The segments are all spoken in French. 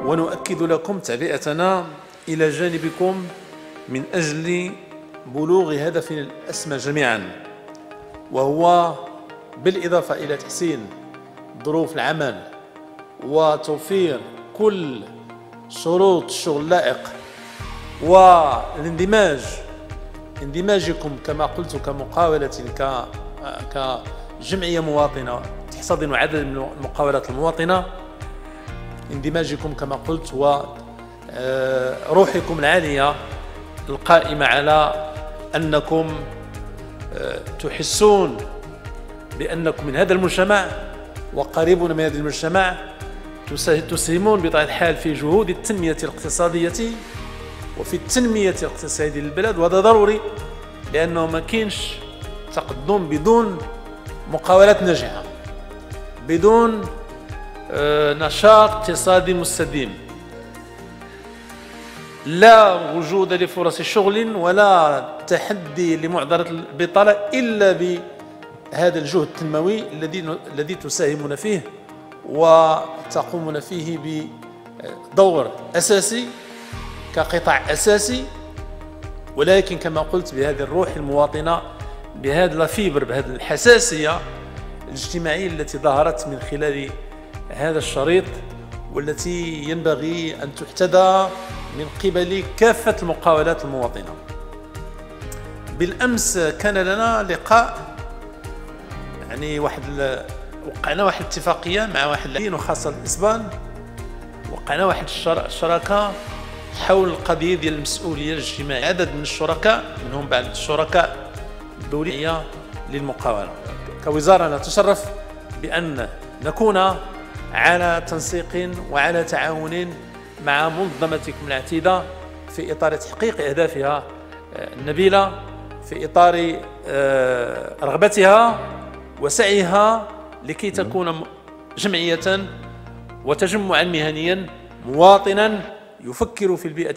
ونؤكد لكم تعبئتنا إلى جانبكم من أجل بلوغ هدفنا الأسمى جميعا، وهو بالإضافة إلى تحسين ظروف العمل وتوفير كل شروط الشغل اللائق واندماجكم كما قلت كمقاولة كجمعية مواطنة تحتضن عدد من المقاولات المواطنة، اندماجكم كما قلت وروحكم العالية القائمة على أنكم تحسون بأنكم من هذا المجتمع وقريبون من هذا المجتمع، تساهمون بطبيعة الحال في جهود التنمية الاقتصادية وفي التنمية الاقتصادية للبلاد، وهذا ضروري لأنه ما كاينش تقدم بدون مقاولات ناجحة، بدون نشاط اقتصادي مستديم، لا وجود لفرص شغل ولا تحدي لمعضلة البطالة إلا بهذا الجهد التنموي الذي تساهمون فيه وتقومون فيه بدور أساسي كقطاع أساسي، ولكن كما قلت بهذه الروح المواطنة، بهذا الفيبر، بهذه الحساسية الاجتماعية التي ظهرت من خلال هذا الشريط، والتي ينبغي أن تحتذى من قبل كافة المقاولات المواطنة. بالأمس كان لنا لقاء، يعني وقعنا واحد الاتفاقية مع واحد وخاصة الإسبان، وقعنا واحد الشراكة حول القضية ديال المسؤولية الاجتماعية. عدد من الشركاء منهم بعض الشركاء الدولية للمقاولة، كوزارة نتشرف بأن نكون على تنسيق وعلى تعاون مع منظمتكم العتيدة في إطار تحقيق أهدافها النبيلة، في إطار رغبتها وسعيها لكي تكون جمعية وتجمعا مهنيا مواطنا يفكر في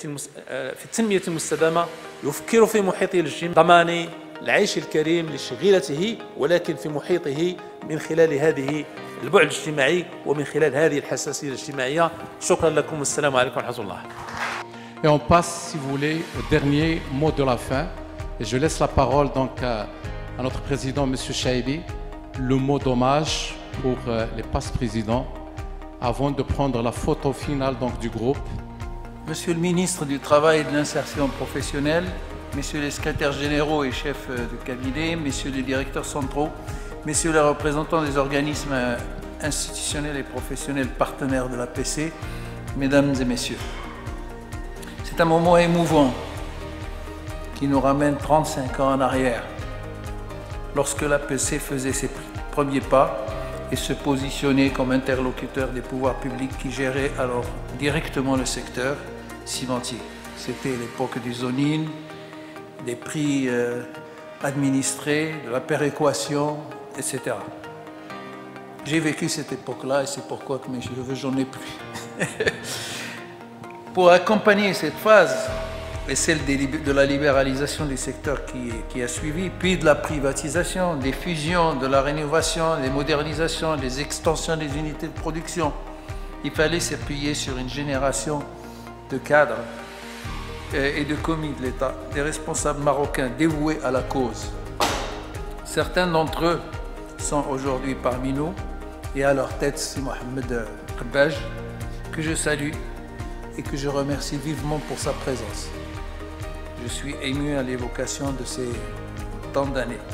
في التنمية المستدامة، يفكر في محيطه الاجتماعي، ضمان العيش الكريم لشغيلته، ولكن في محيطه من خلال هذه البعد الاجتماعي ومن خلال هذه الحساسية الاجتماعية. شكرا لكم والسلام عليكم ورحمة الله. Et on passe, si vous voulez, au dernier mot de la fin. Et je laisse la parole donc à notre président, M. Chaibi, le mot d'hommage pour les past présidents, avant de prendre la photo finale donc, du groupe. Monsieur le ministre du Travail et de l'Insertion professionnelle, messieurs les secrétaires généraux et chefs de cabinet, messieurs les directeurs centraux, messieurs les représentants des organismes institutionnels et professionnels partenaires de l'APC, mesdames et messieurs. C'est un moment émouvant qui nous ramène 35 ans en arrière, lorsque l'APC faisait ses premiers pas et se positionnait comme interlocuteur des pouvoirs publics qui géraient alors directement le secteur cimentier. C'était l'époque du zoning, des prix administrés, de la péréquation, etc. J'ai vécu cette époque-là et c'est pourquoi que mes cheveux, j'en ai plus. Pour accompagner cette phase et celle de la libéralisation du secteur qui a suivi, puis de la privatisation, des fusions, de la rénovation, des modernisations, des extensions des unités de production, il fallait s'appuyer sur une génération de cadres et de commis de l'État, des responsables marocains dévoués à la cause. Certains d'entre eux sont aujourd'hui parmi nous et à leur tête, c'est Mohamed Qabbaj, que je salue et que je remercie vivement pour sa présence. Je suis ému à l'évocation de ces tant d'années.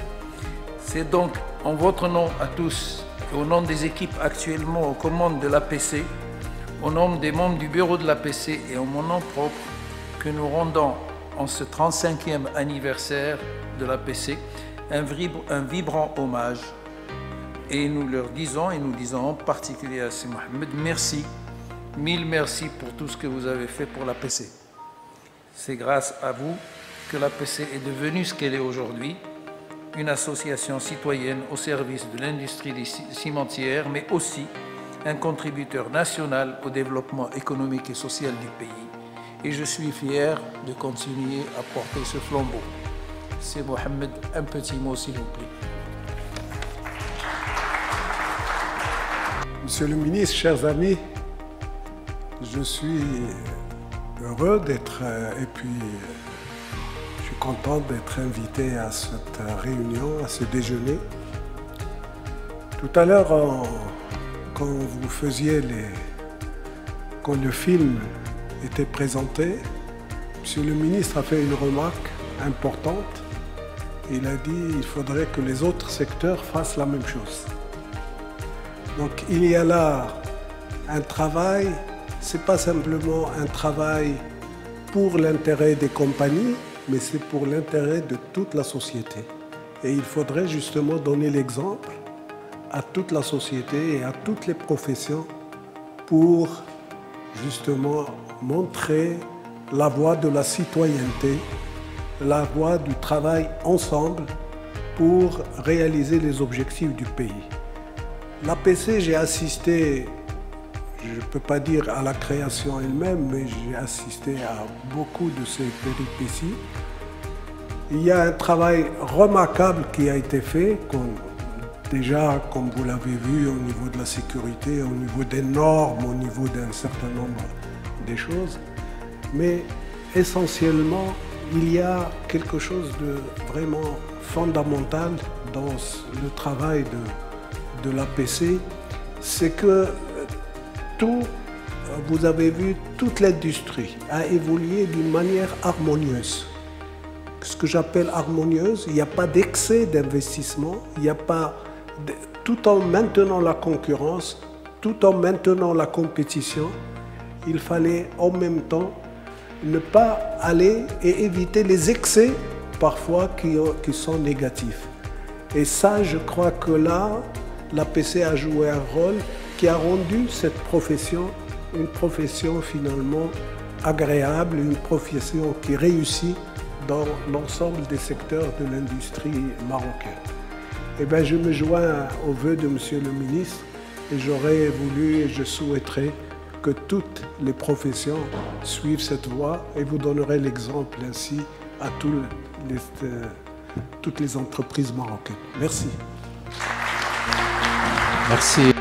C'est donc en votre nom à tous et au nom des équipes actuellement aux commandes de l'APC, au nom des membres du bureau de l'APC et en mon nom propre, que nous rendons en ce 35e anniversaire de l'APC un vibrant hommage. Et nous leur disons, et nous disons en particulier à C. Mohamed, merci, mille merci pour tout ce que vous avez fait pour l'APC. C'est grâce à vous que l'APC est devenue ce qu'elle est aujourd'hui, une association citoyenne au service de l'industrie cimentière, mais aussi un contributeur national au développement économique et social du pays. Et je suis fier de continuer à porter ce flambeau. C'est Mohamed, un petit mot s'il vous plaît. Monsieur le ministre, chers amis, je suis heureux d'être, et puis je suis content d'être invité à cette réunion, à ce déjeuner. Tout à l'heure, quand vous faisiez quand le film était présenté, Monsieur le ministre a fait une remarque importante. Il a dit qu'il faudrait que les autres secteurs fassent la même chose. Donc il y a là un travail, ce n'est pas simplement un travail pour l'intérêt des compagnies, mais c'est pour l'intérêt de toute la société. Et il faudrait justement donner l'exemple à toute la société et à toutes les professions pour justement montrer la voie de la citoyenneté, la voie du travail ensemble pour réaliser les objectifs du pays. L'APC, j'ai assisté, je ne peux pas dire à la création elle-même, mais j'ai assisté à beaucoup de ces péripéties. Il y a un travail remarquable qui a été fait, déjà, comme vous l'avez vu, au niveau de la sécurité, au niveau des normes, au niveau d'un certain nombre de choses. Mais essentiellement, il y a quelque chose de vraiment fondamental dans le travail de l'APC, c'est que vous avez vu, toute l'industrie a évolué d'une manière harmonieuse. Ce que j'appelle harmonieuse, il n'y a pas d'excès d'investissement, il n'y a pas, tout en maintenant la concurrence, tout en maintenant la compétition, il fallait en même temps ne pas aller et éviter les excès parfois qui sont négatifs. Et ça, je crois que là, l'APC a joué un rôle qui a rendu cette profession une profession finalement agréable, une profession qui réussit dans l'ensemble des secteurs de l'industrie marocaine. Eh bien, je me joins aux vœux de Monsieur le ministre et j'aurais voulu et je souhaiterais que toutes les professions suivent cette voie et vous donnerez l'exemple ainsi à toutes les entreprises marocaines. Merci. Merci.